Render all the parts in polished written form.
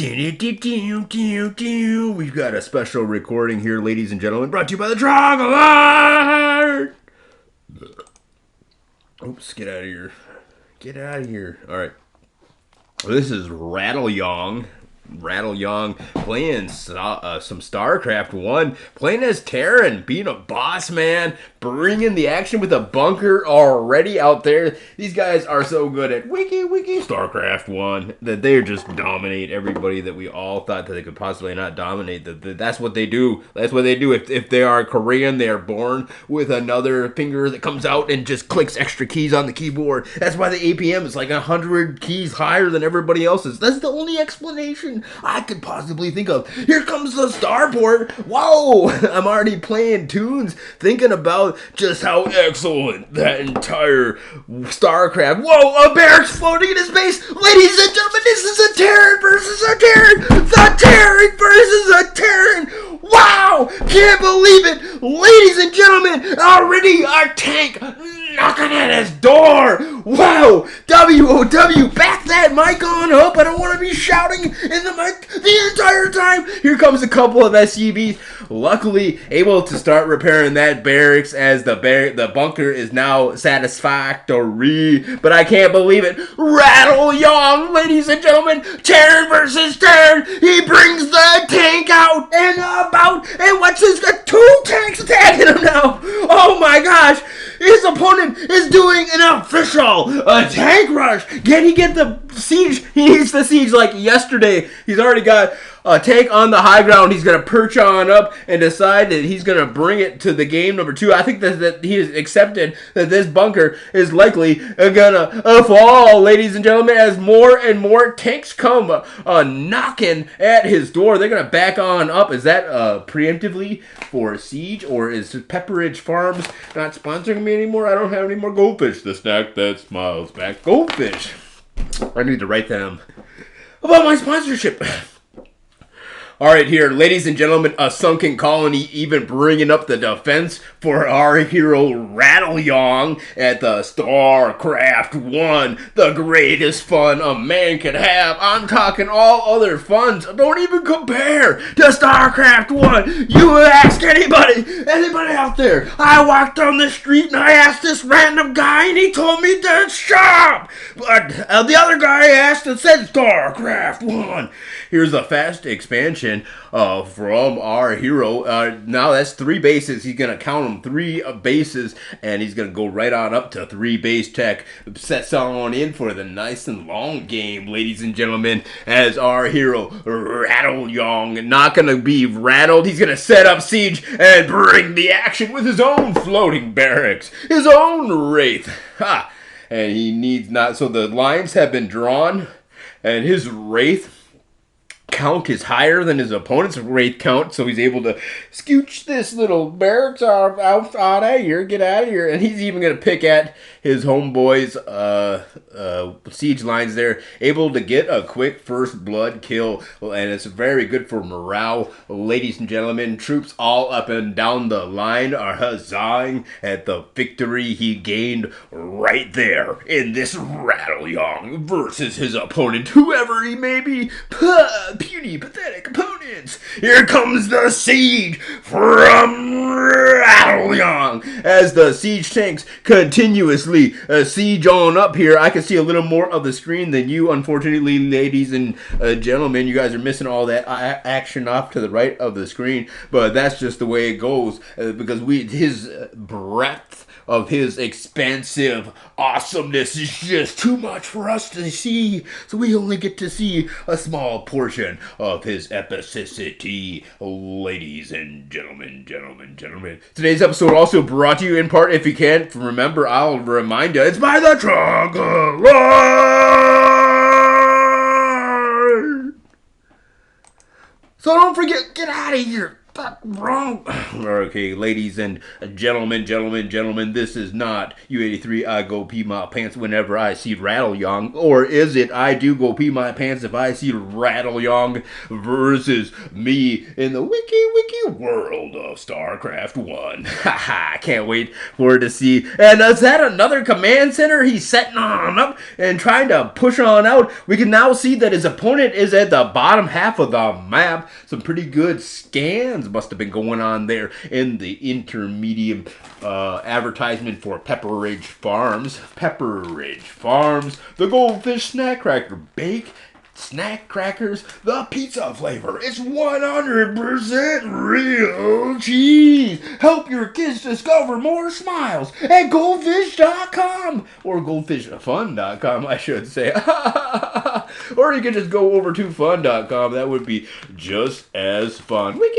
We've got a special recording here, ladies and gentlemen, brought to you by the Trogler. Oops, get out of here. Get out of here. All right. This is RadleYong playing some Starcraft 1, playing as Terran, being a boss man, bringing the action with a bunker already out there. These guys are so good at wiki Starcraft 1 that they just dominate everybody that we all thought that they could possibly not dominate. That's what they do. That's what they do. If they are Korean, they are born with another finger that comes out and just clicks extra keys on the keyboard. That's why the APM is like 100 keys higher than everybody else's. That's the only explanation I could possibly think of. Here comes the starport. Whoa! I'm already playing tunes, thinking about just how excellent that entire Starcraft. Whoa! A barracks floating in his base. Ladies and gentlemen, this is a Terran versus a Terran. The Terran versus a Terran. Wow! Can't believe it! Ladies and gentlemen, already our tank knocking at his door! Wow! WOW! Back that mic on up! I don't want to be shouting in the mic the entire time! Here comes a couple of SCVs. Luckily, able to start repairing that barracks as the bunker is now satisfactory. But I can't believe it. RadleYong, ladies and gentlemen! Terran versus Terran! He brings the tank out and about! And watch this, got two tanks attacking him now! Oh my gosh! His opponent is doing an official tank rush. Can he get the siege? He needs the siege like yesterday. He's already got a tank on the high ground. He's going to perch on up and decide that he's going to bring it to the game number 2. I think that he has accepted that this bunker is likely going to fall, ladies and gentlemen, as more and more tanks come knocking at his door. They're going to back on up. Is that preemptively for siege, or is Pepperidge Farms not sponsoring me anymore? I don't have any more goldfish. The snack that smiles back. Goldfish. I need to write them about my sponsorship. All right, here, ladies and gentlemen, a sunken colony even bringing up the defense for our hero RadleYong at the Starcraft 1, the greatest fun a man could have. I'm talking all other funs. Don't even compare to Starcraft 1. You ask anybody out there. I walked down the street and I asked this random guy and he told me to shop. But the other guy asked and said Starcraft 1. Here's a fast expansion from our hero. Now that's 3 bases. He's going to count them 3 bases, and he's going to go right on up to 3 base tech. Sets on in for the nice and long game, ladies and gentlemen, as our hero RadleYong not going to be rattled. He's going to set up siege and bring the action with his own floating barracks, his own wraith. Ha! And he needs not. So the lines have been drawn, and his wraith count is higher than his opponent's wraith count, so he's able to scooch this little barracks out of here, get out of here, and he's even going to pick at his homeboy's siege lines there, able to get a quick first blood kill, and it's very good for morale, ladies and gentlemen. Troops all up and down the line are huzzahing at the victory he gained right there in this RadleYong versus his opponent, whoever he may be. Puny, pathetic opponents. Here comes the siege from RadleYong as the siege tanks continuously siege on up here. I can see a little more of the screen than you, unfortunately, ladies and gentlemen. You guys are missing all that action off to the right of the screen, but that's just the way it goes because his breadth of his expansive awesomeness is just too much for us to see, so we only get to see a small portion of his epicity, ladies and gentlemen. Today's episode also brought to you in part, if you can't remember, I'll remind you, it's by the Trogler. So don't forget, get out of here. Wrong. Okay, ladies and gentlemen, this is not U83. I go pee my pants whenever I see RadleYong. Or is it I do go pee my pants if I see RadleYong versus me in the wiki world of Starcraft 1? Haha, can't wait for it to see. And is that another command center he's setting on up and trying to push on out? We can now see that his opponent is at the bottom half of the map. Some pretty good scans must have been going on there in the intermediate advertisement for Pepperidge Farms. Pepperidge Farms, the Goldfish Snack Cracker Bake snack crackers, the pizza flavor. It's 100% real cheese. Help your kids discover more smiles at goldfish.com or goldfishfun.com, I should say. Or you can just go over to fun.com. That would be just as fun. Wiki.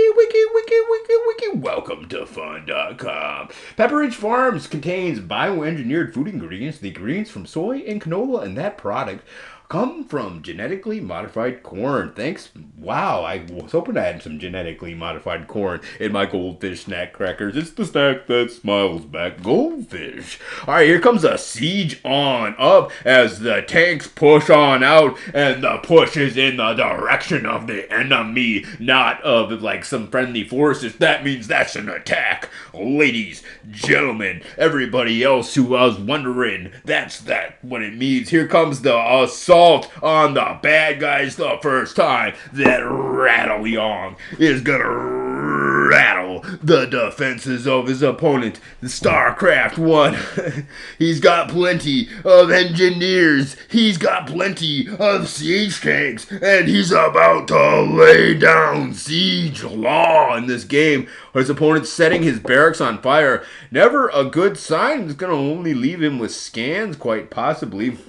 Welcome to fun.com. Pepperidge Farms contains bioengineered food ingredients. The ingredients from soy and canola, and that product come from genetically modified corn. Thanks. Wow, I was hoping I had some genetically modified corn in my goldfish snack crackers. It's the snack that smiles back. Goldfish. All right, here comes a siege on up as the tanks push on out, and the push is in the direction of the enemy, not of like some friendly forces. That means that's an attack. Ladies, gentlemen, everybody else who was wondering, that's what it means. Here comes the assault on the bad guys the first time that RadleYong is gonna rattle the defenses of his opponent, the Starcraft 1. He's got plenty of engineers, he's got plenty of siege tanks, and he's about to lay down siege law in this game. His opponent's setting his barracks on fire. Never a good sign. It's gonna only leave him with scans, quite possibly.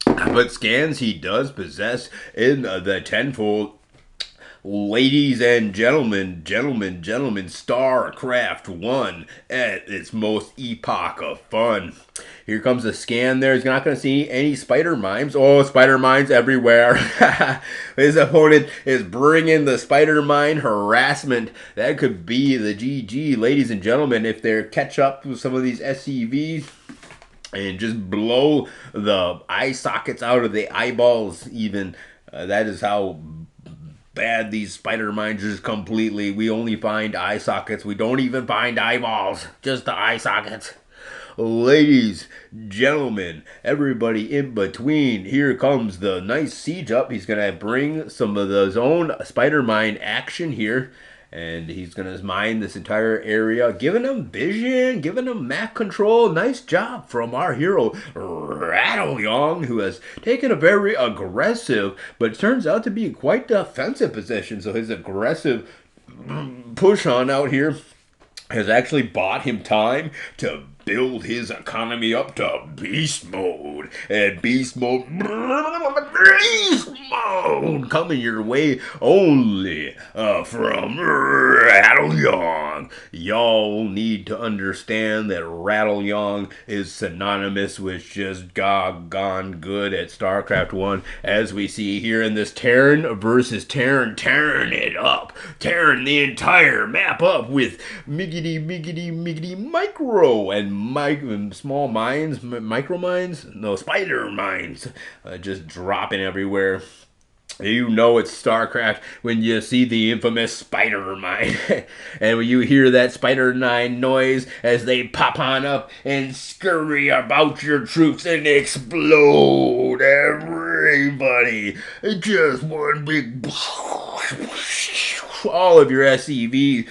But scans he does possess in the tenfold. Ladies and gentlemen, Starcraft 1 at its most epoch of fun. Here comes a scan there. He's not going to see any spider mimes. Oh, spider mines everywhere. His opponent is bringing the spider mine harassment. That could be the GG, ladies and gentlemen, if they catch up with some of these SCVs and just blow the eye sockets out of the eyeballs even. That is how bad these spider mines is completely. We only find eye sockets. We don't even find eyeballs. Just the eye sockets. Ladies, gentlemen, everybody in between, here comes the nice siege up. He's going to bring some of his own spider mine action here. And he's going to mine this entire area, giving him vision, giving him map control. Nice job from our hero, RadleYong, who has taken a very aggressive, but turns out to be quite defensive position. So his aggressive push on out here has actually bought him time to build his economy up to beast mode. And beast mode coming your way only from RadleYong. Y'all need to understand that RadleYong is synonymous with just gone good at Starcraft 1, as we see here in this Terran versus Terran, tearing it up, tearing the entire map up with miggity micro and small mines, micro mines, no, spider mines, just dropping everywhere. You know it's StarCraft when you see the infamous spider mine. And when you hear that spider mine noise as they pop on up and scurry about your troops and explode everybody. Just one big... all of your SCVs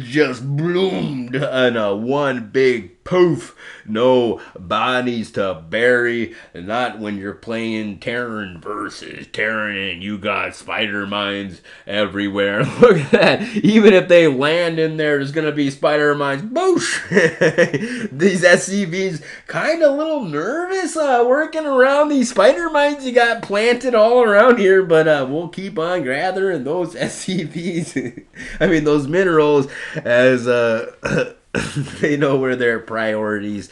just bloomed in a one big poof. No bodies to bury. Not when you're playing Terran versus Terran and you got spider mines everywhere. Look at that. Even if they land in there, there's going to be spider mines. Boosh! These SCVs kind of a little nervous working around these spider mines you got planted all around here, but we'll keep on gathering those SCVs. I mean, those minerals as They know where their priorities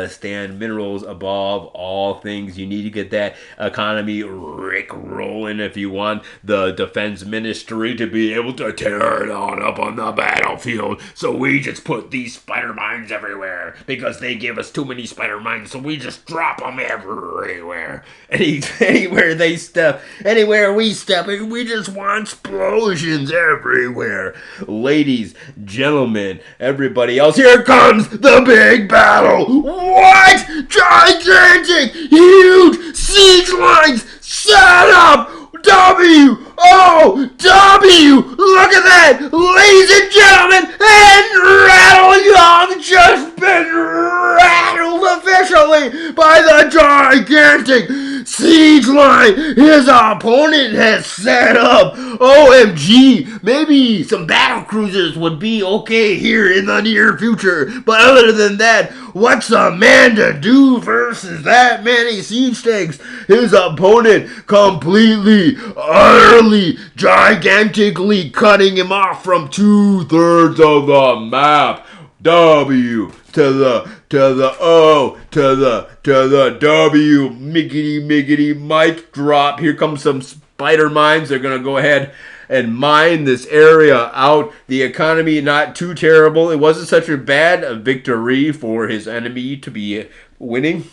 stand. Minerals above all things. You need to get that economy rolling if you want the defense ministry to be able to tear it on up on the battlefield. So we just put these spider mines everywhere because they give us too many spider mines. So we just drop them everywhere. Anywhere they step, anywhere we step, we just want explosions everywhere. Ladies, gentlemen, everybody else, here comes the big battle. What? Gigantic, huge siege lines set up. W-O-W! Look at that! Ladies and gentlemen, and RadleYong just been rattled officially by the gigantic siege line his opponent has set up. OMG, maybe some battle cruisers would be okay here in the near future, but other than that, what's a man to do versus that many siege tanks? His opponent completely, utterly, gigantically cutting him off from 2/3 of the map. W to the O to the W. Miggity mic drop. Here comes some spider mines. They're gonna go ahead and mine this area out. The economy not too terrible. It wasn't such a bad victory for his enemy to be winning,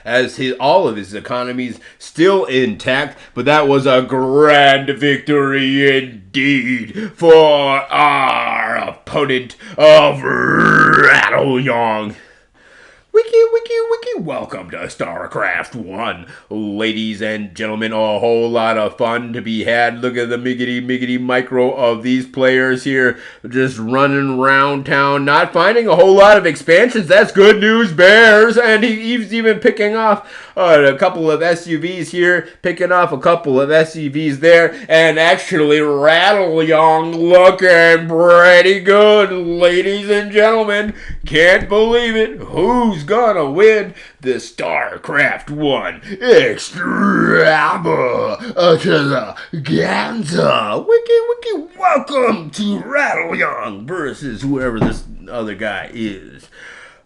as all of his economies still intact, but that was a grand victory indeed for our opponent of RadleYong. Wiki, welcome to Starcraft 1. Ladies and gentlemen, a whole lot of fun to be had. Look at the miggity micro of these players here just running around town, not finding a whole lot of expansions. That's good news, Bears. And he's even picking off a couple of SUVs here, picking off a couple of SUVs there, and actually RadleYong looking pretty good, ladies and gentlemen. Can't believe it. Who's gonna win the Starcraft 1 Extravaganza? Wiki, welcome to RadleYong versus whoever this other guy is.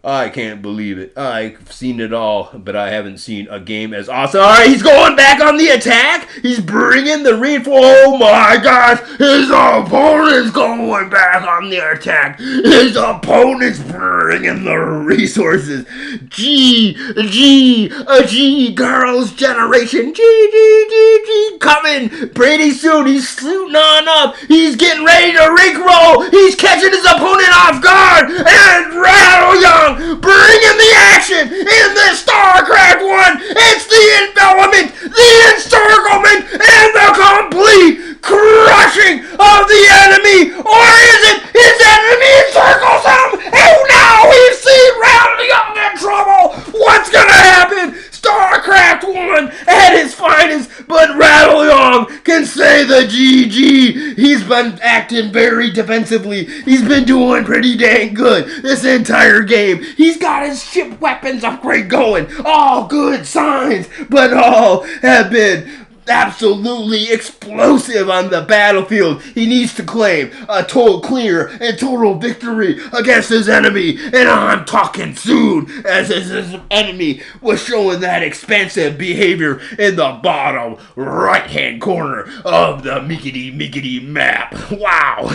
I can't believe it. I've seen it all, but I haven't seen a game as awesome. All right, he's going back on the attack. He's bringing the reinforcements. Oh my gosh, his opponent's going back on the attack. His opponent's bringing the resources. G, girls generation. G, coming pretty soon. He's suiting on up. He's getting ready to rickroll. He's catching his opponent off guard. And RadleYong bringing the action in the Starcraft 1. It's the envelopment, the encirclement, and the complete crushing of the enemy. Or is it his enemy encircles him? And now we've seen RadleYong in trouble. What's gonna happen? Starcraft 1 at his finest, but RadleYong can say the GG. He's been acting very defensively. He's been doing pretty dang good this entire game. He's got his ship weapons upgrade going. All good signs, but all have been absolutely explosive on the battlefield. He needs to claim a total clear and total victory against his enemy, and I'm talking soon, as his enemy was showing that expansive behavior in the bottom right hand corner of the miggity map. Wow,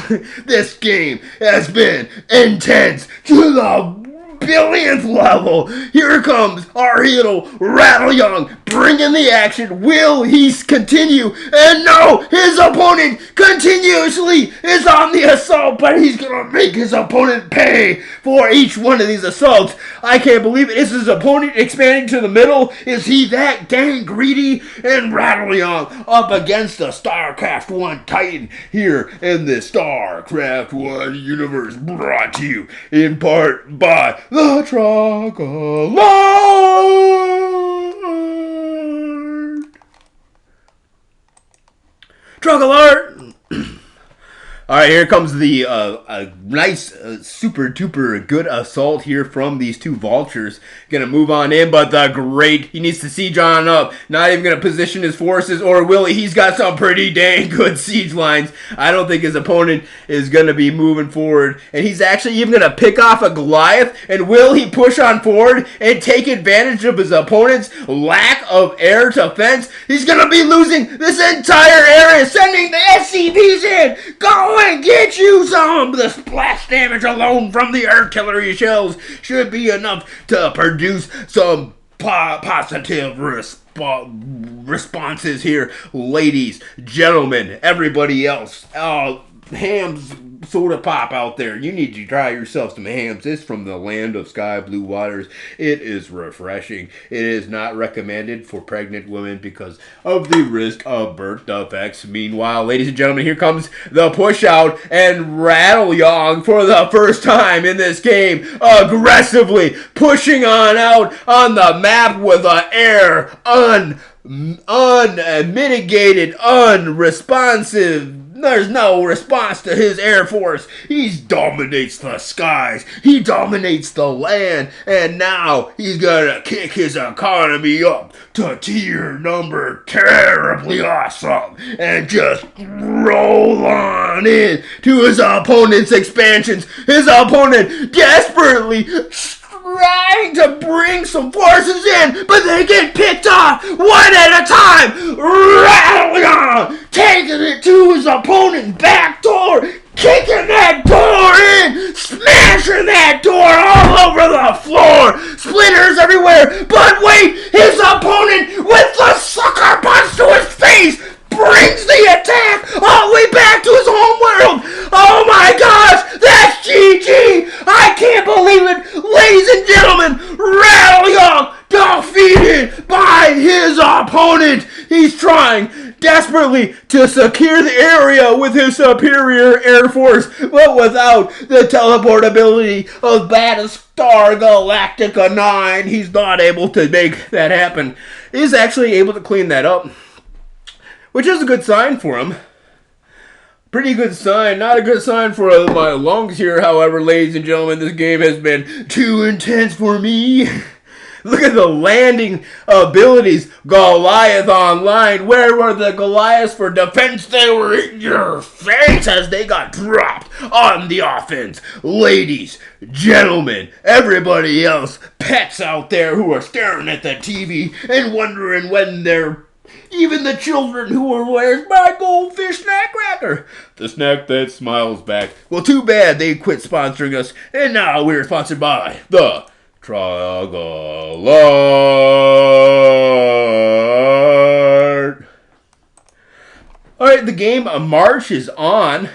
this game has been intense to the billionth level. Here comes our hero RadleYong bringing the action. Will he continue? And no, his opponent continuously is on the assault, but he's gonna make his opponent pay for each one of these assaults. I can't believe it. Is his opponent expanding to the middle? Is he that dang greedy? And RadleYong up against the Starcraft 1 Titan here in the Starcraft 1 universe, brought to you in part by the Truck Alert! Truck Alert! All right, here comes the nice, super duper good assault here from these two vultures. Gonna move on in, but the great, he needs to siege on up. Not even gonna position his forces, or will he? He's got some pretty dang good siege lines. I don't think his opponent is gonna be moving forward, and he's actually even gonna pick off a Goliath. And will he push on forward and take advantage of his opponent's lack of air defense? He's gonna be losing this entire area, sending the SCVs in. Go and get you some! The splash damage alone from the artillery shells should be enough to produce some positive responses here. Ladies, gentlemen, everybody else, hams, soda pop out there, you need to try yourself some hams. It's from the land of sky blue waters. It is refreshing. It is not recommended for pregnant women because of the risk of birth defects. Meanwhile, ladies and gentlemen, here comes the push out, and RadleYong for the first time in this game aggressively pushing on out on the map with an air unmitigated, unresponsive. There's no response to his Air Force. He dominates the skies. He dominates the land. And now he's gonna kick his economy up to tier number terribly awesome and just roll on in to his opponent's expansions. His opponent desperately trying to bring some forces in, but they get picked off one at a time. RadleYong taking it to his opponent's back door, kicking that door in, smashing that door all over the floor, splinters everywhere. But wait, his opponent with the sucker punch to his face brings the attack all the way back to his home world. Oh my gosh, that's GG. I can't believe it. Ladies and gentlemen, RadleYong defeated by his opponent. He's trying desperately to secure the area with his superior air force, but without the teleportability of Battlestar Galactica 9, he's not able to make that happen. He's actually able to clean that up, which is a good sign for him. Pretty good sign. Not a good sign for my lungs here, however, ladies and gentlemen. This game has been too intense for me. Look at the landing abilities. Goliath online. Where were the Goliaths for defense? They were in your face as they got dropped on the offense. Ladies, gentlemen, everybody else, pets out there who are staring at the TV and wondering when they're... Even the children who are, where's my goldfish snack cracker? The snack that smiles back. Well, too bad they quit sponsoring us, and now we're sponsored by the Trigalard. Alright, the game marches on,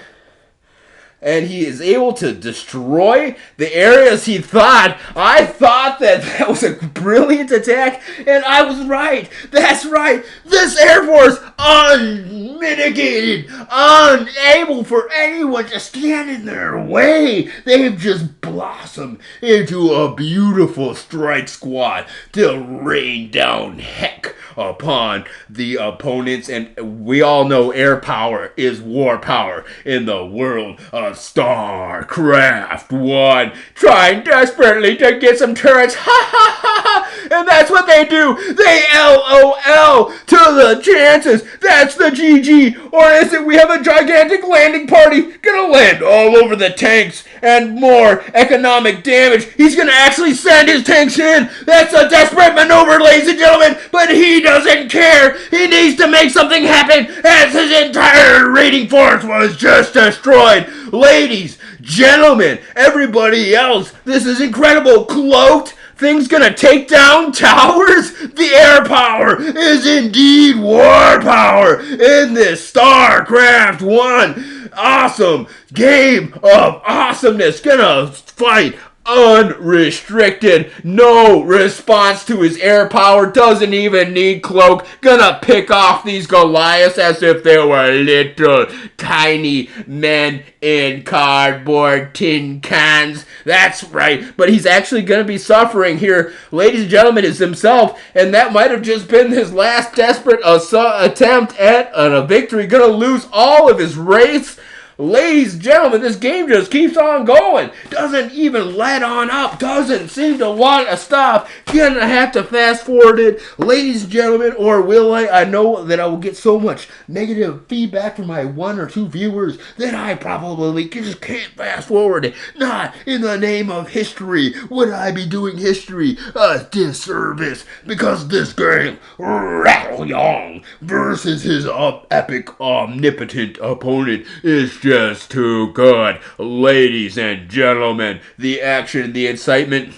and he is able to destroy the areas he thought. I thought that was a brilliant attack, and I was right. That's right. This Air Force, unmitigated, unable for anyone to stand in their way. They've just blossomed into a beautiful strike squad to rain down heck upon the opponents. And we all know air power is war power in the world of Starcraft 1, trying desperately to get some turrets. Ha ha ha ha! And that's what they do. They LOL to the chances. That's the GG. Or is it we have a gigantic landing party gonna land all over the tanks and more economic damage? He's gonna actually send his tanks in. That's a desperate maneuver, ladies and gentlemen, but he doesn't care. He needs to make something happen as his entire raiding force was just destroyed. Ladies, gentlemen, everybody else, this is incredible. Cloaked, things gonna take down towers? The air power is indeed war power in this StarCraft 1 awesome game of awesomeness. Gonna fight unrestricted, no response to his air power, doesn't even need cloak, gonna pick off these Goliaths as if they were little tiny men in cardboard tin cans. That's right, but he's actually gonna be suffering here, ladies and gentlemen, is himself, and that might have just been his last desperate attempt at a victory. Gonna lose all of his wraiths. Ladies and gentlemen, this game just keeps on going. Doesn't even let on up. Doesn't seem to want to stop. Gonna have to fast forward it, ladies and gentlemen, or will I? I know that I will get so much negative feedback from my 1 or 2 viewers that I probably just can't fast forward it. Not in the name of history would I be doing history a disservice, because this game, RadleYong versus his epic omnipotent opponent, is just too good. Ladies and gentlemen, the action, the incitement,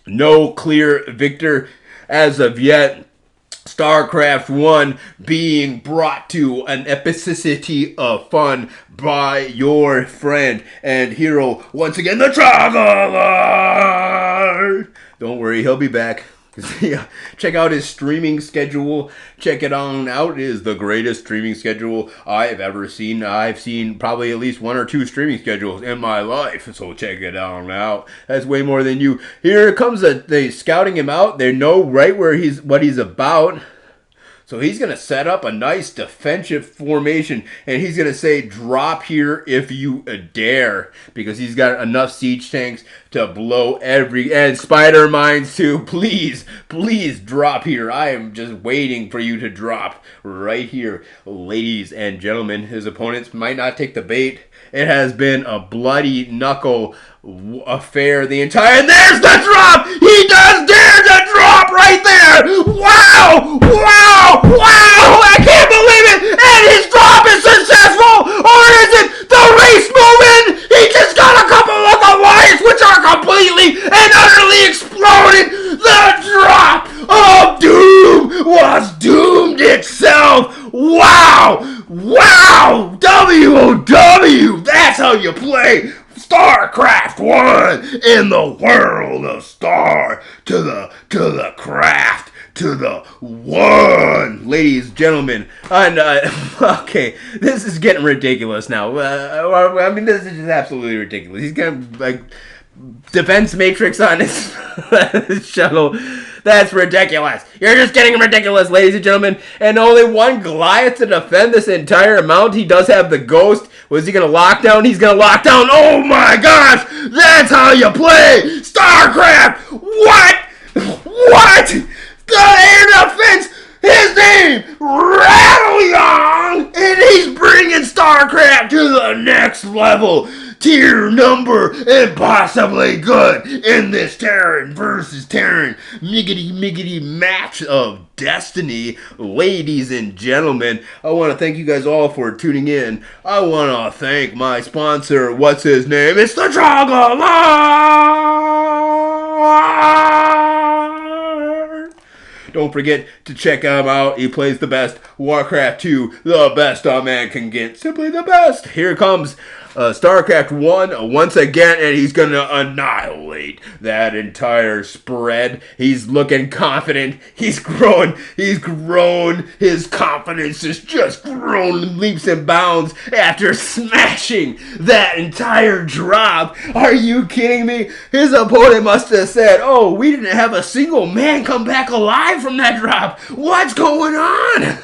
no clear victor as of yet. Starcraft 1 being brought to an epicity of fun by your friend and hero, once again, the Traveler. Don't worry, he'll be back. Check out his streaming schedule. Check it on out. It is the greatest streaming schedule I've ever seen. I've seen probably at least 1 or 2 streaming schedules in my life, so check it on out. That's way more than you. Here comes they scouting him out. They know right what he's about. So he's going to set up a nice defensive formation, and he's going to say, drop here if you dare, because he's got enough siege tanks to blow and spider mines too. Please drop here. I am just waiting for you to drop right here. Ladies and gentlemen, his opponents might not take the bait. It has been a bloody knuckle affair the entire... And there's the drop! He does dare to drop right there! Wow! I can't believe it! And his drop is successful! Or is it the race movement? He just got a couple of alliance which are completely and utterly exploded! The drop of doom was doomed itself! Wow! WOW! That's how you play Starcraft 1 in the world of Star to the craft to the 1. Ladies and gentlemen, and okay, this is getting ridiculous now. I mean, this is just absolutely ridiculous. He's got like defense matrix on his shuttle. That's ridiculous. You're just getting ridiculous, ladies and gentlemen. And only 1 Goliath to defend this entire amount. He does have the Ghost. Was he going to lock down? He's going to lock down. Oh my gosh. That's how you play StarCraft. What? The air defense. His name, RadleYong. And he's bringing StarCraft to the next level. Tier number impossibly good in this Terran versus Terran miggity match of destiny. Ladies and gentlemen, I want to thank you guys all for tuning in. I want to thank my sponsor. What's his name? It's the Traveler. Don't forget to check him out. He plays the best Warcraft 2, the best a man can get. Simply the best. Here comes StarCraft 1 once again, and he's going to annihilate that entire spread. He's looking confident. He's grown. His confidence is just grown leaps and bounds after smashing that entire drop. Are you kidding me? His opponent must have said, oh, we didn't have a single man come back alive from that drop. What's going on?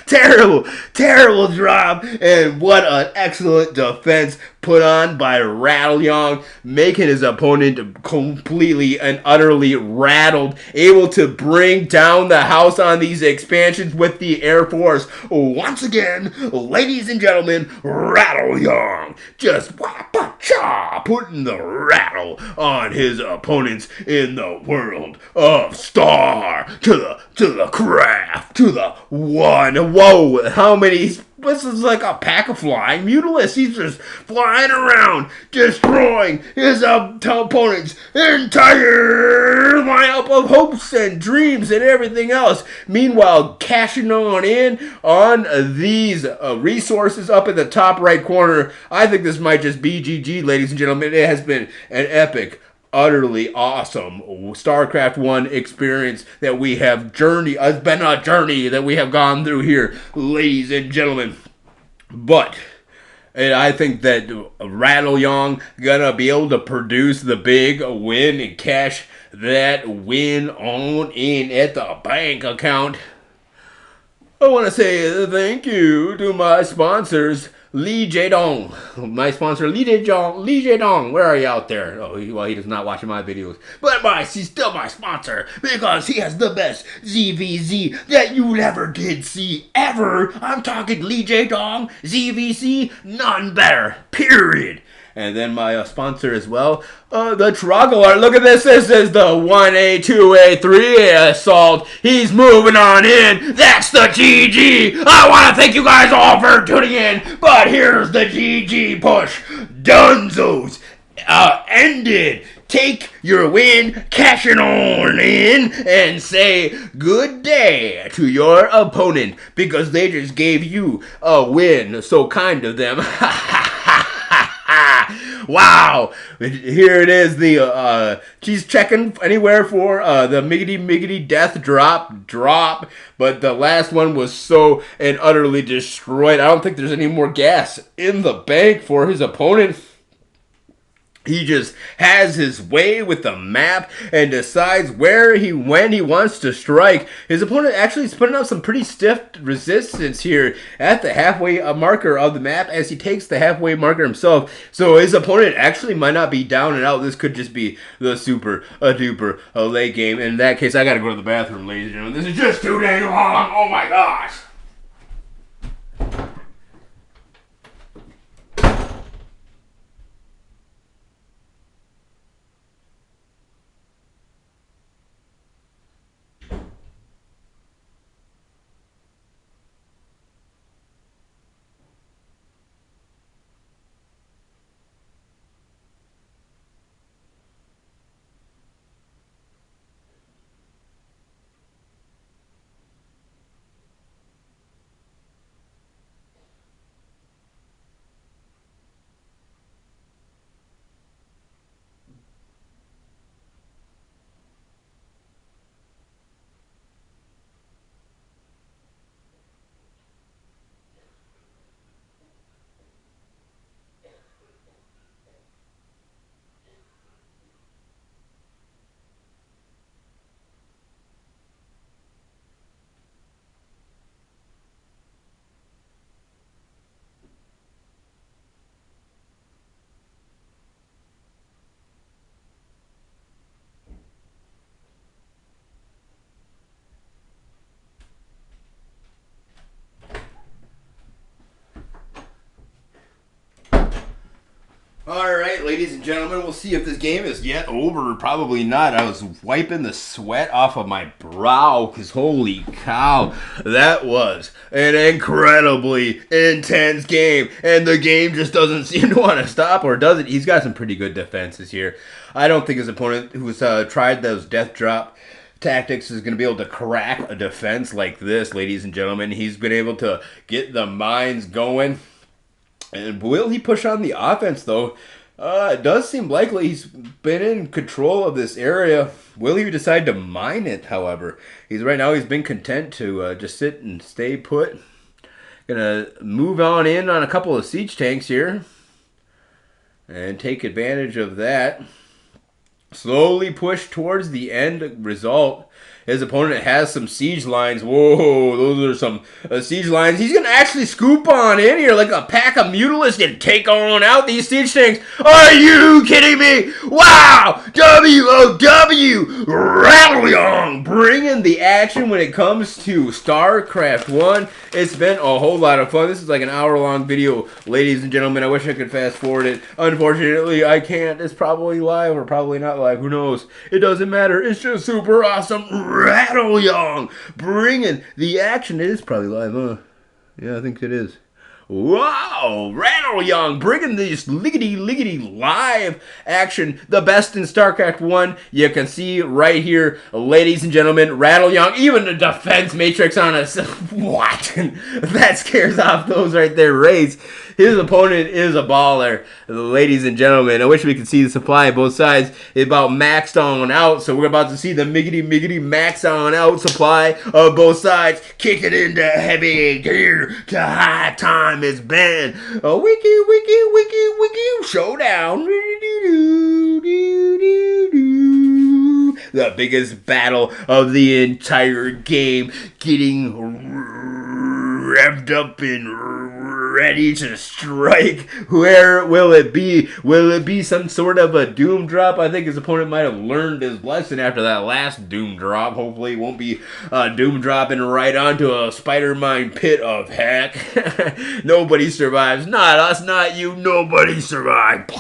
Terrible drop, and what an excellent defense put on by RadleYong, making his opponent completely and utterly rattled, able to bring down the house on these expansions with the Air Force. Once again, ladies and gentlemen, RadleYong just putting the rattle on his opponents in the world of Star to the craft to the 1. Whoa, how many? This is like a pack of flying mutilis. He's just flying around, destroying his opponent's entire lineup of hopes and dreams and everything else. Meanwhile, cashing on in on these resources up in the top right corner. I think this might just be GG, ladies and gentlemen. It has been an epic, utterly awesome StarCraft 1 experience that we have it's been a journey that we have gone through here, ladies and gentlemen. But and I think that RadleYong gonna be able to produce the big win and cash that win on in at the bank account. I want to say thank you to my sponsors, Lee Jae-dong. My sponsor, Lee Jae-dong. Lee Jae-dong, where are you out there? Oh, well, he does not watch my videos. But he's still my sponsor because he has the best ZVZ that you ever did see, ever. I'm talking Lee Jae-dong, ZVC, none better, period. And then my sponsor as well, the Trogler. Look at this. This is the 1A, 2A, 3A assault. He's moving on in. That's the GG. I want to thank you guys all for tuning in. But here's the GG push. Dunzos. Ended. Take your win, cash it on in, and say good day to your opponent because they just gave you a win. So kind of them. Wow, here it is. She's checking anywhere for the miggity death drop, but the last one was so and utterly destroyed. I don't think there's any more gas in the bank for his opponent. He just has his way with the map and decides when he wants to strike. His opponent actually is putting up some pretty stiff resistance here at the halfway marker of the map as he takes the halfway marker himself. So his opponent actually might not be down and out. This could just be the super duper late game. In that case, I gotta go to the bathroom, ladies and gentlemen. This is just too dang long. Oh my gosh. Alright, ladies and gentlemen, we'll see if this game is yet over. Probably not. I was wiping the sweat off of my brow because holy cow, that was an incredibly intense game. And the game just doesn't seem to want to stop, or does it? He's got some pretty good defenses here. I don't think his opponent, who's tried those death drop tactics, is going to be able to crack a defense like this, ladies and gentlemen. He's been able to get the mines going. And will he push on the offense, though? It does seem likely he's been in control of this area. Will he decide to mine it, however? He's been content to just sit and stay put. Gonna move on in on a couple of siege tanks here. And take advantage of that. Slowly push towards the end result. His opponent has some siege lines. Whoa, those are some siege lines. He's going to actually scoop on in here like a pack of mutalisks and take on out these siege tanks. Are you kidding me? Wow! WOW! RadleYong bringing the action when it comes to Starcraft 1. It's been a whole lot of fun. This is like an hour-long video, ladies and gentlemen. I wish I could fast forward it. Unfortunately, I can't. It's probably live or probably not live. Who knows? It doesn't matter. It's just super awesome. RadleYong bringing the action. It is probably live, huh? Yeah, I think it is. Wow, RadleYong bringing this liggity live action, the best in StarCraft 1. You can see right here, ladies and gentlemen, RadleYong, even the defense matrix on us. What? That scares off those right there, Rays. His opponent is a baller, ladies and gentlemen. I wish we could see the supply on both sides. It's about maxed on out, so we're about to see the miggity max on out supply of both sides. Kick it into heavy gear to high time is banned. A wiki showdown. the biggest battle of the entire game, getting revved up and ready to strike. Where will it be? Will it be some sort of a doom drop? I think his opponent might have learned his lesson after that last doom drop. Hopefully it won't be doom dropping right onto a spider mine pit of heck. Nobody survives. Not us, not you. Nobody survived.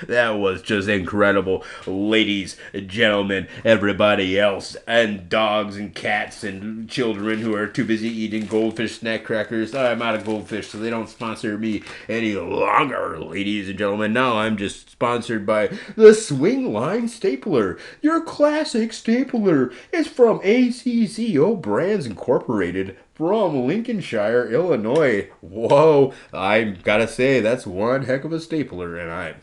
That was just incredible. Ladies, gentlemen, everybody else, and dogs and cats and children who are too busy eating goldfish snack crackers. I'm out of goldfish, so they don't sponsor me any longer, ladies and gentlemen. Now I'm just sponsored by the Swing Line Stapler, your classic stapler. It's from ACCO Brands Incorporated, from Lincolnshire, Illinois. Whoa, I gotta say, that's one heck of a stapler, and I'm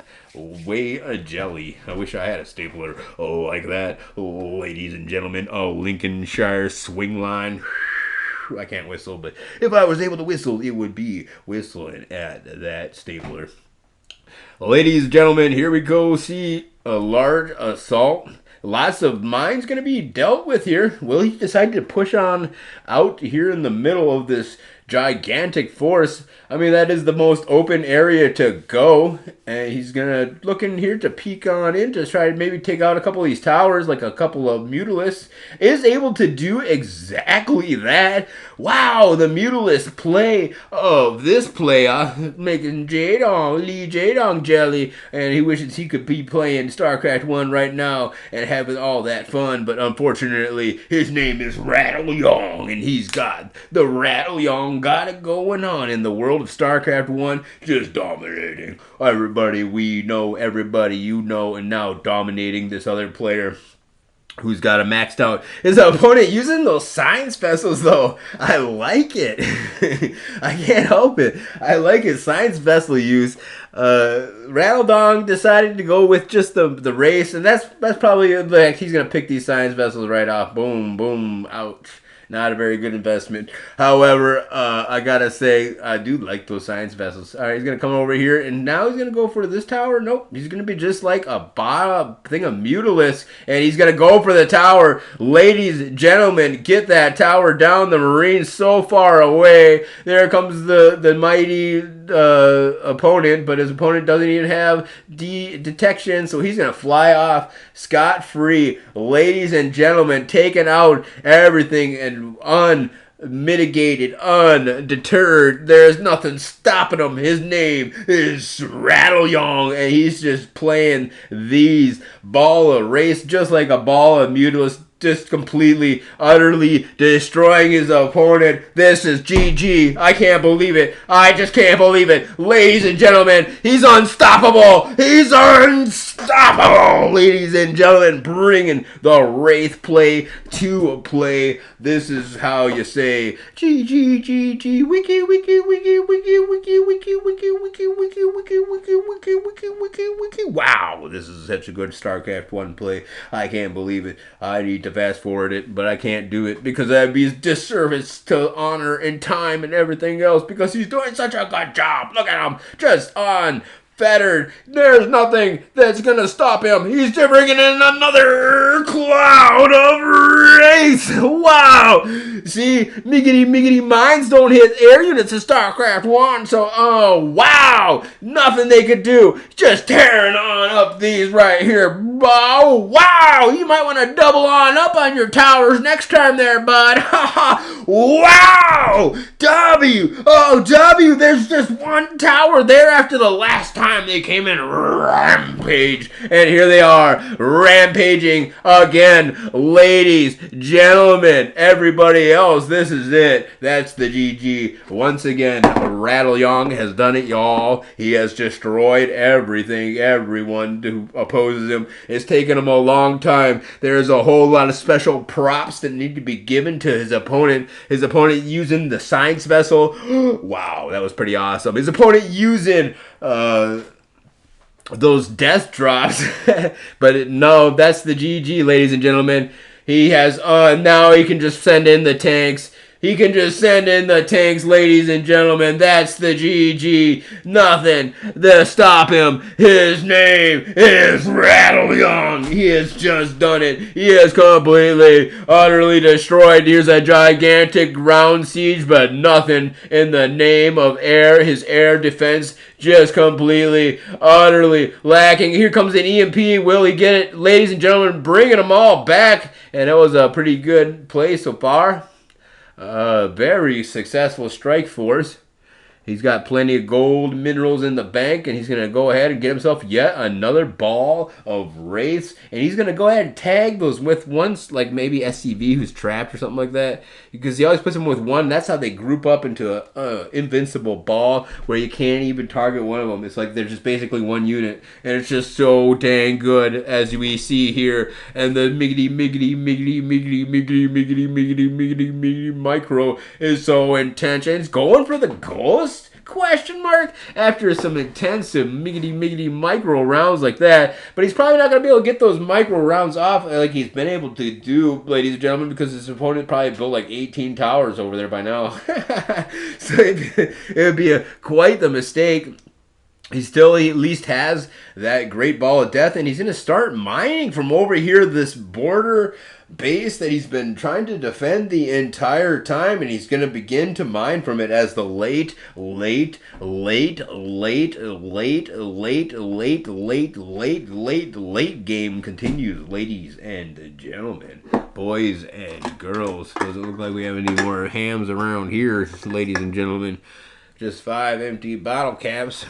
way a jelly. I wish I had a stapler like that. Ladies and gentlemen, Lincolnshire Swing Line. I can't whistle, but if I was able to whistle, it would be whistling at that stapler. Ladies and gentlemen, here we go. See a large assault. Lots of mines going to be dealt with here. Will he decide to push on out here in the middle of this gigantic force? I mean, that is the most open area to go. And he's going to look in here to peek on in to try to maybe take out a couple of these towers, like a couple of Mutalisks. Is able to do exactly that. Wow, the Mutalist play of this player, making Lee Jadong jelly. And he wishes he could be playing StarCraft 1 right now and having all that fun. But unfortunately, his name is RadleYong, and he's got the RadleYong got it going on in the world of StarCraft 1, just dominating everybody we know, everybody you know, and now dominating this other player who's got a maxed out his opponent using those science vessels, though. I like it. I can't help it. I like his science vessel use. RadleYong decided to go with just the race, and that's probably like he's gonna pick these science vessels right off. Boom, boom, ouch. Not a very good investment. However, I gotta say, I do like those science vessels. All right, he's gonna come over here, and now he's gonna go for this tower. Nope, he's gonna be just like a thing of Mutalisks, and he's gonna go for the tower. Ladies and gentlemen, get that tower down. The Marine's so far away. There comes the mighty opponent, but his opponent doesn't even have detection, so he's gonna fly off scot-free. Ladies and gentlemen, taking out everything and unmitigated, undeterred. There's nothing stopping him. His name is RadleYong, and he's just playing these ball of race just like a ball of Mutalisks, just completely, utterly destroying his opponent. This is GG. I can't believe it. I just can't believe it. Ladies and gentlemen, he's unstoppable. He's unstoppable. Ladies and gentlemen, bringing the Wraith play to play. This is how you say GG, GG, wiki, wiki, wiki, wiki, wiki, wiki, wiki, wiki, wiki, wiki, wiki, wiki, wiki, wiki, wiki. Wow, this is such a good StarCraft 1 play. I can't believe it. I need to fast forward it, but I can't do it because that'd be a disservice to honor and time and everything else, because he's doing such a good job. Look at him, just unfettered. There's nothing that's gonna stop him. He's just bringing in another cloud of race. Wow. See, miggity mines don't hit air units in StarCraft 1, so wow, nothing they could do. Just tearing on up these right here. Oh, wow, you might want to double on up on your towers next time there, bud. Wow, W, there's just one tower there after the last time they came in rampage, and here they are, rampaging again. Ladies, gentlemen, everybody else, this is it. That's the GG. Once again, RadleYong has done it, y'all. He has destroyed everything, everyone who opposes him. It's taken him a long time. There's a whole lot of special props that need to be given to his opponent. His opponent using the science vessel. Wow, that was pretty awesome. His opponent using those death drops. But no, that's the GG, ladies and gentlemen. He has now he can just send in the tanks. He can just send in the tanks, ladies and gentlemen. That's the GG. Nothing to stop him. His name is RadleYong. He has just done it. He has completely, utterly destroyed. Here's a gigantic ground siege, but nothing in the name of air. His air defense just completely, utterly lacking. Here comes an EMP. Will he get it? Ladies and gentlemen, bringing them all back. And it was a pretty good play so far. Very successful strike force. He's got plenty of gold minerals in the bank, and he's going to go ahead and get himself yet another ball of wraiths. And he's going to go ahead and tag those with ones, like maybe SCV who's trapped or something like that. Because he always puts them with one. That's how they group up into a invincible ball where you can't even target one of them. It's like they're just basically one unit. And it's just so dang good, as we see here. And the miggity micro is so intense. And it's going for the ghost? Question mark? After some intensive miggity micro rounds like that. But he's probably not going to be able to get those micro rounds off like he's been able to do, ladies and gentlemen, because his opponent probably built like 18 towers over there by now. So it would be quite the mistake. He still at least has that great ball of death, and he's going to start mining from over here, this border base that he's been trying to defend the entire time, and he's going to begin to mine from it as the late game continues, ladies and gentlemen, boys and girls. Doesn't look like we have any more hams around here, ladies and gentlemen. Just 5 empty bottle caps.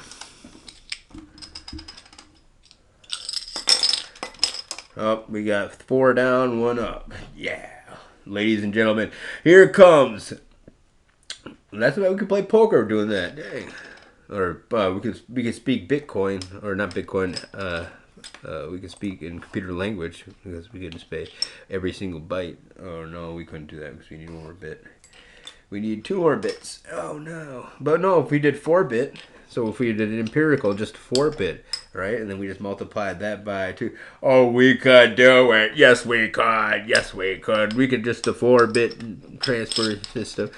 Oh, we got 4 down, 1 up. Yeah. Ladies and gentlemen, here it comes. That's why we can play poker doing that. Dang. Or we can speak Bitcoin, or not Bitcoin. We can speak in computer language because we can pay every single byte. Oh no, we couldn't do that because we need 1 more bit. We need 2 more bits. Oh no. But no, if we did 4-bit. So if we did empirical, just 4-bit, right? And then we just multiplied that by 2. Oh, we could do it. Yes, we could. Yes, we could. We could just a 4-bit transfer system.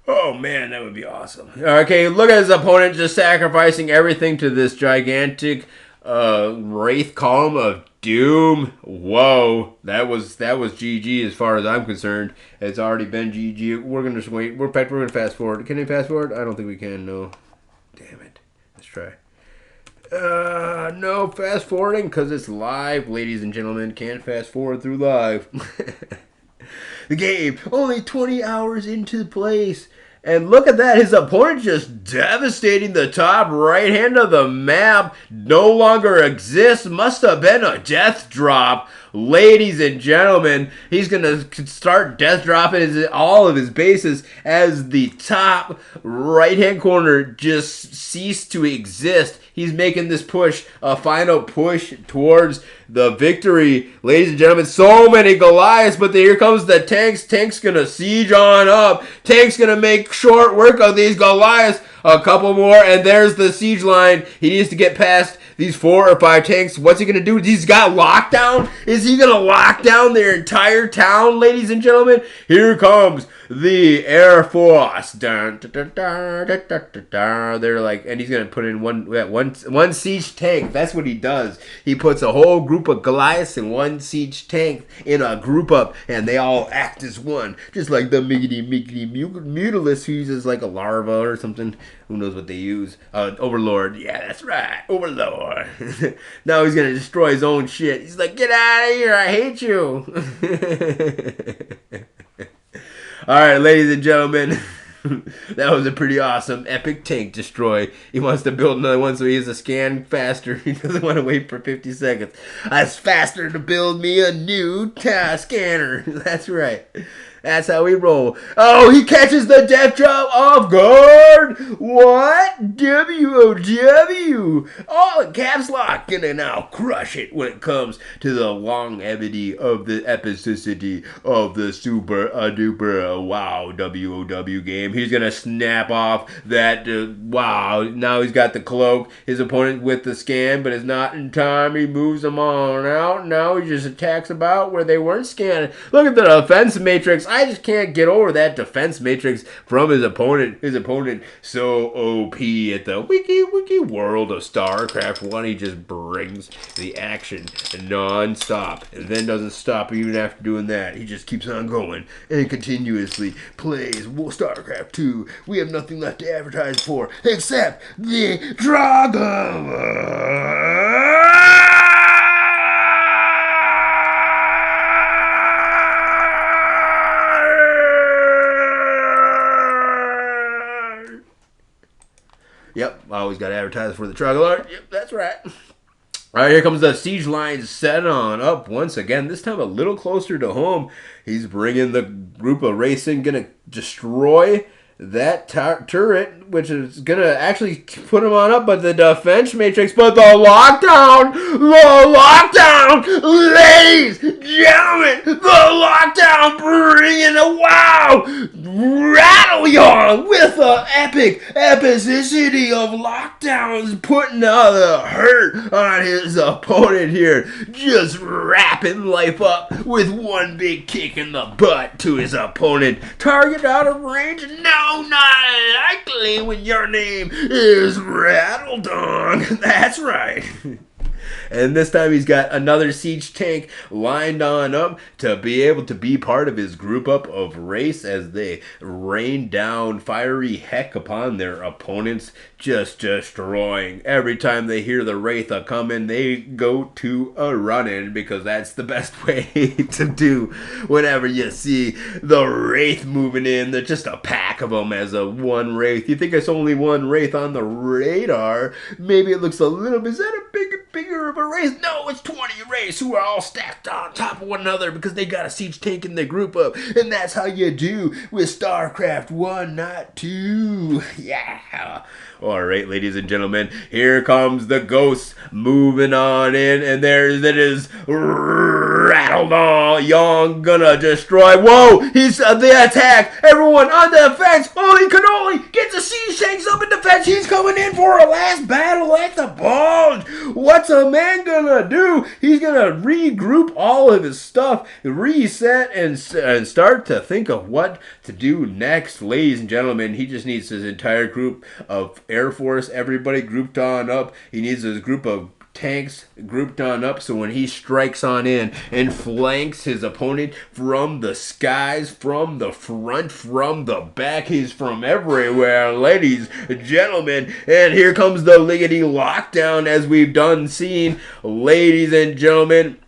Oh, man, that would be awesome. Okay, look at his opponent just sacrificing everything to this gigantic wraith column of doom. Whoa, that was GG as far as I'm concerned. It's already been GG. We're going to just wait. We're going to fast forward. Can we fast forward? I don't think we can, no. Damn it. Let's try. No fast forwarding because it's live, ladies and gentlemen. Can't fast forward through live. The game only 20 hours into place. And look at that. His opponent just devastating the top right hand of the map. No longer exists. Must have been a death drop. Ladies and gentlemen, he's going to start death dropping all of his bases as the top right-hand corner just ceased to exist. He's making this push, a final push towards the victory. Ladies and gentlemen, so many Goliaths, but here comes the tanks. Tank's going to siege on up. Tank's going to make short work of these Goliaths. A couple more, and there's the siege line. He needs to get past these 4 or 5 tanks. What's he going to do? He's got lockdown? Is he going to lock down their entire town, ladies and gentlemen? Here comes the Air Force. Dun, dun, dun, dun, dun, dun, dun, dun. They're like, and he's going to put in one siege tank. That's what he does. He puts a whole group of Goliaths in one siege tank in a group up, and they all act as one. Just like the miggity Mutilus who uses like a larva or something. Who knows what they use? Overlord. Yeah, that's right. Overlord. Now he's going to destroy his own shit. He's like, get out of here. I hate you. All right, ladies and gentlemen. That was a pretty awesome, epic tank destroy. He wants to build another one so he has to scan faster. He doesn't want to wait for 50 seconds. It's faster to build me a new scanner. That's right. That's how we roll. Oh, he catches the death drop off guard. What? W-O-W. Oh, caps lock. Gonna now crush it when it comes to the longevity of the epicity of the super duper wow W-O-W game. game. He's going to snap off that, wow, now he's got the cloak. His opponent with the scan, but it's not in time. He moves them on out. Now he just attacks about where they weren't scanning. Look at the defense matrix. I just can't get over that defense matrix from his opponent. His opponent so OP at the wiki world of StarCraft 1. He just brings the action non-stop and then doesn't stop even after doing that. He just keeps on going and continuously plays StarCraft 2. We have nothing left to advertise for except the dragon. Yep, always got to advertise for the Trogglor. Yep, that's right. All right, here comes the siege lines set on up once again. This time a little closer to home. He's bringing the group of racing, going to destroy that turret, which is going to actually put him on up, but the defense matrix, but the lockdown, ladies, gentlemen, the lockdown bringing a wow, RadleYong with the epicity of lockdowns, putting the hurt on his opponent here, just wrapping life up with one big kick in the butt to his opponent. Target out of range? No, not likely when your name is RadleYong. That's right. And this time he's got another siege tank lined on up to be able to be part of his group up of race as they rain down fiery heck upon their opponents, just destroying. Every time they hear the Wraith come in, they go to a run-in because that's the best way to do whenever you see the Wraith moving in. They're just a pack of them as a one Wraith. You think it's only one Wraith on the radar. Maybe it looks a little bit, is that a bigger of a race? No, it's 20 Wraiths who are all stacked on top of one another because they got a siege tank in their group up. And that's how you do with StarCraft 1, not 2. Yeah. All right, ladies and gentlemen, here comes the ghost moving on in, and there it is, RadleYong gonna destroy. Whoa, he's the attack. Everyone on defense. Holy cannoli, get the siege tanks up in defense. He's coming in for a last battle at the bulge. What's a man gonna do? He's gonna regroup all of his stuff, reset, and start to think of what to do next. Ladies and gentlemen, he just needs his entire group of Air Force, everybody grouped on up. He needs his group of tanks grouped on up so when he strikes on in and flanks his opponent from the skies, from the front, from the back, he's from everywhere, ladies and gentlemen. And here comes the liggity lockdown as we've done seen, ladies and gentlemen.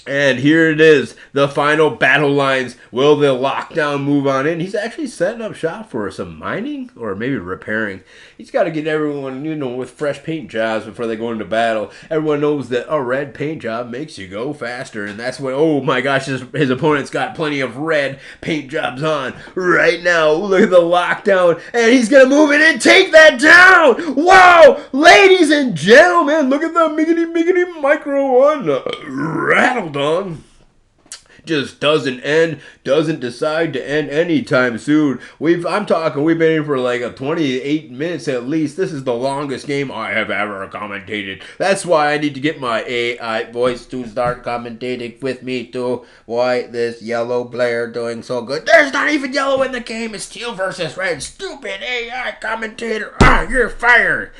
And here it is, the final battle lines. Will the lockdown move on in? He's actually setting up shop for some mining or maybe repairing. He's got to get everyone, with fresh paint jobs before they go into battle. Everyone knows that a red paint job makes you go faster. And that's what, oh my gosh, his opponent's got plenty of red paint jobs on right now. Look at the lockdown. And he's going to move in and take that down. Wow, ladies and gentlemen, look at the miggity micro one. RadleYong just doesn't decide to end anytime soon. We've been in for like 28 minutes at least. This is the longest game I have ever commentated. That's why I need to get my AI voice to start commentating with me too. Why this yellow player doing so good? There's not even yellow in the game. It's teal versus red. Stupid AI commentator. You're fired.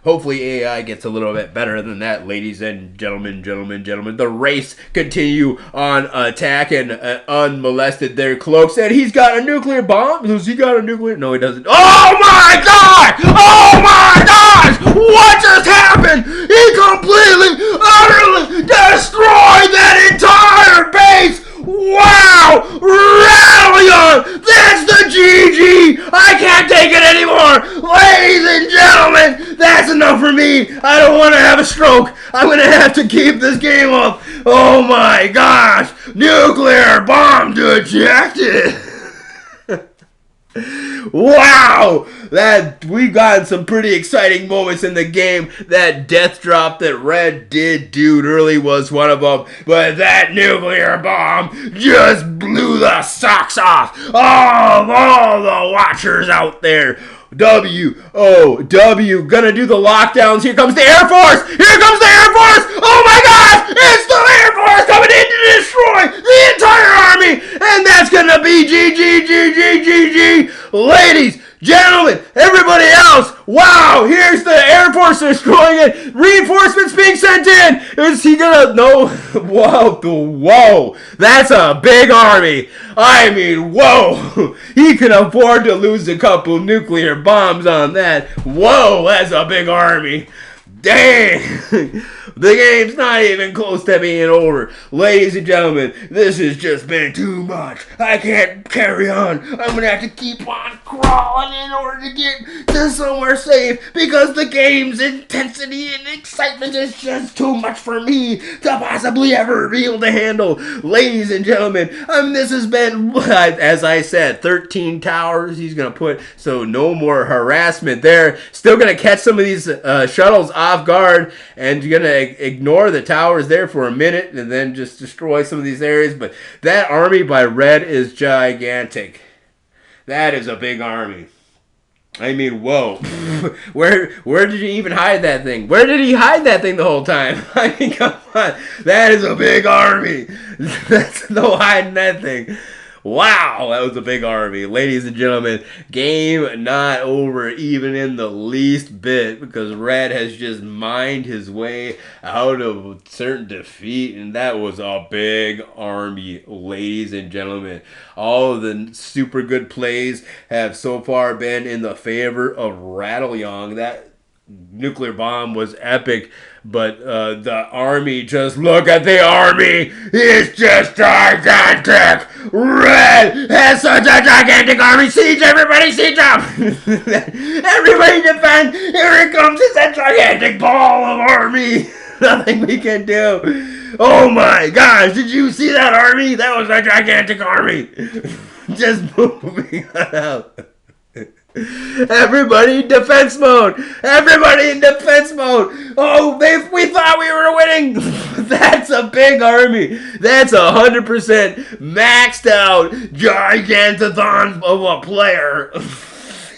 Hopefully AI gets a little bit better than that, ladies and gentlemen. The race continue on attack and unmolested their cloaks. And he's got a nuclear bomb. Does he got a nuclear? No, he doesn't. Oh my God! Oh my gosh! What just happened? He completely, utterly destroyed that entire base! Wow! RadleYong! That's the GG! I can't take it anymore! Ladies and gentlemen, that's enough for me! I don't want to have a stroke! I'm gonna have to keep this game up! Oh my gosh! Nuclear bomb detected! Wow! That we've gotten some pretty exciting moments in the game. That death drop that Red did, dude, early was one of them. But that nuclear bomb just blew blew the socks off of all the watchers out there. W-O-W, gonna do the lockdowns. Here comes the Air Force! Here comes the Air Force! Oh my gosh! It's the Air Force coming in to destroy the entire army! And that's gonna be GG. Ladies, gentlemen, everybody else, wow, here's the Air Force destroying it. Reinforcements being sent in. Is he gonna, no, whoa, that's a big army. I mean, whoa, he can afford to lose a couple nuclear bombs on that. Whoa, that's a big army. Dang! The game's not even close to being over. Ladies and gentlemen, this has just been too much. I can't carry on. I'm gonna have to keep on crawling in order to get to somewhere safe because the game's intensity and excitement is just too much for me to possibly ever be able to handle. Ladies and gentlemen, this has been, as I said, 13 towers. He's gonna put, so no more harassment there. Still gonna catch some of these shuttles off guard and you're gonna ignore the towers there for a minute and then just destroy some of these areas. But that army by Red is gigantic. That is a big army. I mean, whoa. Where did you even hide that thing? Where did he hide that thing the whole time? I mean, come on. That is a big army. That's no hiding that thing. Wow, that was a big army. Ladies and gentlemen, game not over even in the least bit because Red has just mined his way out of certain defeat, and that was a big army, ladies and gentlemen. All of the super good plays have so far been in the favor of RadleYong. That nuclear bomb was epic, but the army, just look at the army. It's just gigantic. Red has such a gigantic army. Siege, everybody, siege up. Everybody defend. Here it comes. It's a gigantic ball of army. Nothing we can do. Oh my gosh, did you see that army? That was a gigantic army. Just moving out. Everybody in defense mode! Everybody in defense mode! Oh, we thought we were winning! That's a big army! That's 100% maxed out gigantathon of a player!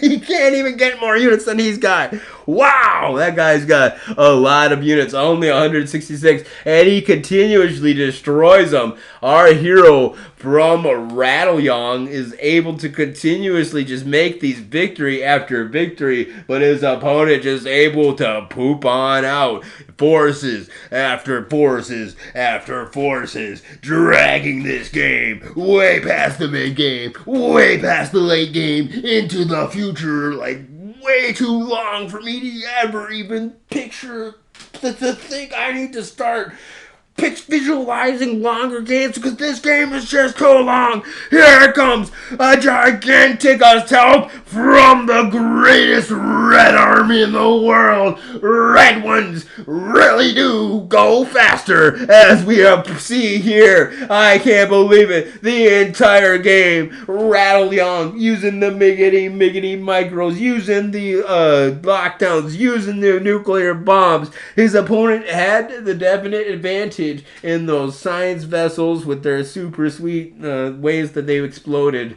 He can't even get more units than he's got. Wow, that guy's got a lot of units, only 166, and he continuously destroys them. Our hero from RadleYong is able to continuously just make these victory after victory, but his opponent just able to poop on out. Forces after forces after forces, dragging this game way past the mid game, way past the late game, into the future, like way too long for me to ever even picture, to think I need to start visualizing longer games because this game is just too long. Here comes a gigantic assault from the greatest red army in the world. Red ones really do go faster, as we see here. I can't believe it. The entire game, RadleYong using the miggity micros, using the lockdowns, using the nuclear bombs. His opponent had the definite advantage in those science vessels with their super sweet ways that they exploded.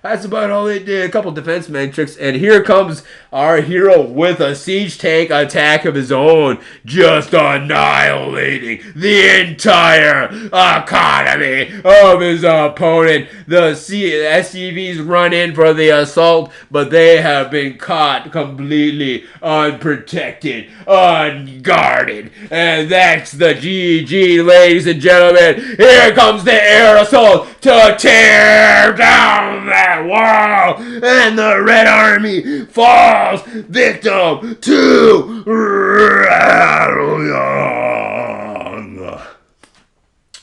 That's about all they did. A couple defense metrics. And here comes our hero with a siege tank attack of his own. Just annihilating the entire economy of his opponent. The SCVs run in for the assault, but they have been caught completely unprotected, unguarded. And that's the GG, ladies and gentlemen. Here comes the air assault to tear down that wall, and the Red Army falls victim to RadleYong.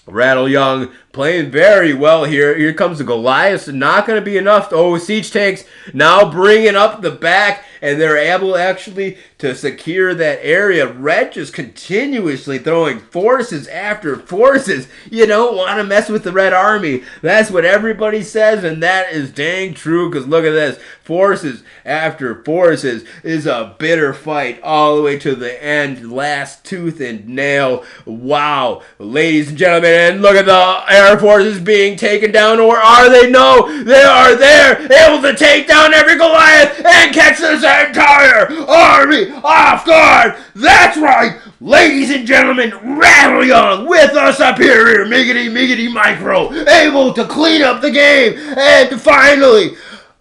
RadleYong playing very well here. Here comes the Goliath. Not going to be enough. Oh, siege tanks now bringing up the back, and they're able actually to secure that area. Red just continuously throwing forces after forces. You don't want to mess with the Red Army. That's what everybody says, and that is dang true, because look at this. Forces after forces is a bitter fight all the way to the end. Last tooth and nail. Wow. Ladies and gentlemen, and look at the Air Force is being taken down, or are they? No, they are there, able to take down every Goliath and catch this entire army off guard. That's right, ladies and gentlemen, RadleYong with a superior miggity micro, able to clean up the game and to finally,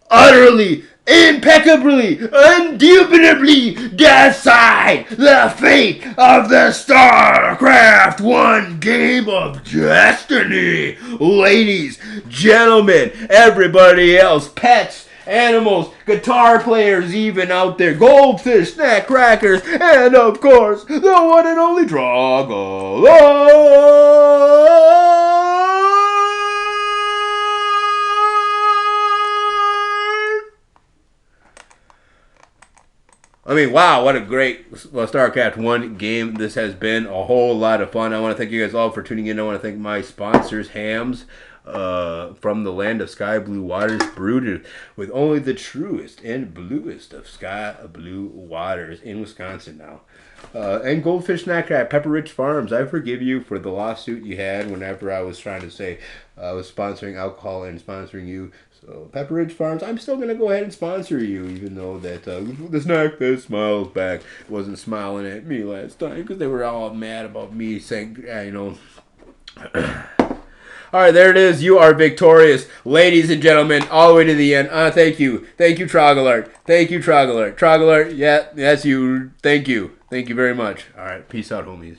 utterly, impeccably, indubitably decide the fate of the Starcraft 1 game of destiny. Ladies, gentlemen, everybody else, pets, animals, guitar players even out there, goldfish, snack crackers, and of course, the one and only RadleYong. I mean, wow, what a great StarCraft 1 game this has been. A whole lot of fun. I want to thank you guys all for tuning in. I want to thank my sponsors, Hams, from the land of sky blue waters, brewed with only the truest and bluest of sky blue waters in Wisconsin now. And Goldfish Snack Crack, Pepper Rich Farms. I forgive you for the lawsuit you had whenever I was trying to say I was sponsoring alcohol and sponsoring you. So, Pepper Ridge Farms, I'm still going to go ahead and sponsor you, even though that the Snack Fest Smiles Back wasn't smiling at me last time because they were all mad about me saying, All right, there it is. You are victorious. Ladies and gentlemen, all the way to the end. Thank you. Thank you, Trogalart. Thank you, Trogalart. Trogalart, yeah, that's you. Thank you. Thank you very much. All right, peace out, homies.